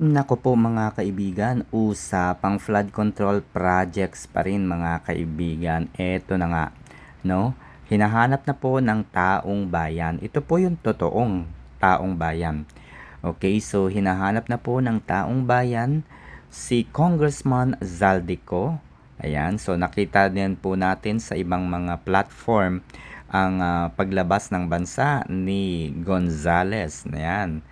Naku po mga kaibigan, usapang flood control projects pa rin mga kaibigan. Eto na nga, no? Hinahanap na po ng taong bayan. Ito po yung totoong taong bayan. Okay, so hinahanap na po ng taong bayan si Congressman Zaldico. Ayan, so nakita din po natin sa ibang mga platform ang paglabas ng bansa ni Gonzales. Ayan.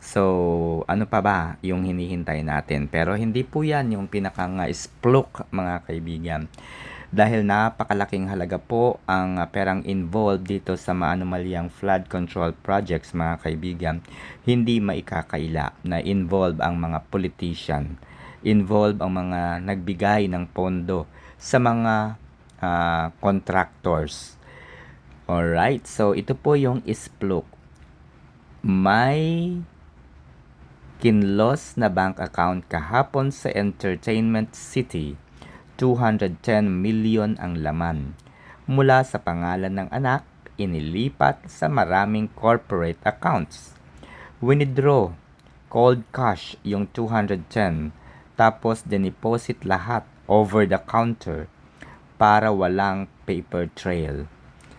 So, ano pa ba yung hinihintay natin? Pero hindi po yan yung pinaka-splok mga kaibigan. Dahil napakalaking halaga po ang perang involved dito sa maanumalyang flood control projects mga kaibigan. Hindi maikakaila na involved ang mga politician. Involved ang mga nagbigay ng pondo sa mga contractors. Alright, so ito po yung splok. May kinlos na bank account kahapon sa Entertainment City. 210 million ang laman. Mula sa pangalan ng anak, inilipat sa maraming corporate accounts. Winidraw, cold cash yung 210, tapos deposit lahat over the counter para walang paper trail.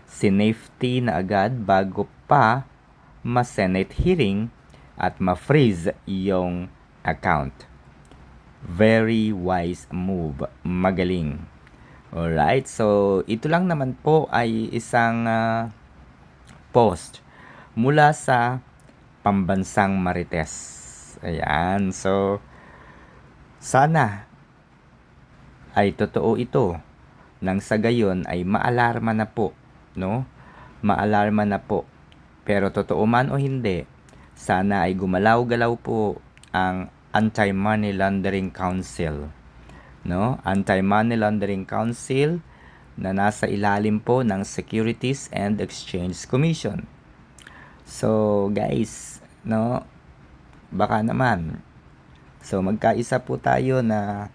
Sinafety na agad bago pa ma-Senate hearing at ma-freeze yung account. Very wise move. Magaling. Alright, so ito lang naman po ay isang post mula sa Pambansang Marites. Ayan, so sana ay totoo ito. Nang sa gayon ay maalarma na po, no? Maalarma na po. Pero totoo man o hindi, sana ay gumalaw-galaw po ang Anti-Money Laundering Council, no? Anti-Money Laundering Council na nasa ilalim po ng Securities and Exchange Commission. So, guys, no? Baka naman. So, magkaisa po tayo na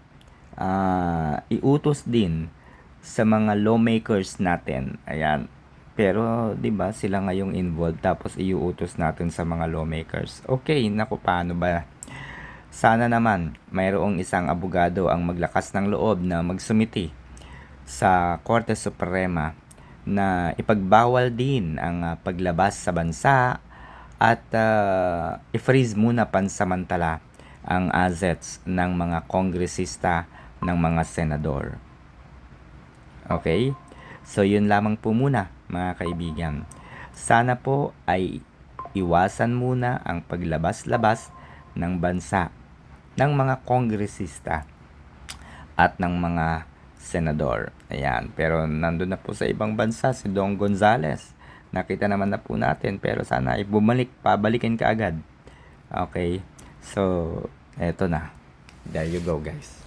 iutos din sa mga lawmakers natin. Ayan. Pero, 'di ba, sila ngayong involved tapos iuutos natin sa mga lawmakers. Okay, naku, paano ba? Sana naman mayroong isang abogado ang maglakas ng loob na magsumiti sa Korte Suprema na ipagbawal din ang paglabas sa bansa at i-freeze muna pansamantala ang assets ng mga kongresista, ng mga senador. Okay? So, yun lamang po muna, mga kaibigan. Sana po ay iwasan muna ang paglabas-labas ng bansa ng mga kongresista at ng mga senador. Ayan. Pero nandun na po sa ibang bansa si Dong Gonzales. Nakita naman na po natin. Pero sana ay pabalikin ka agad. Okay? So, eto na. There you go, guys.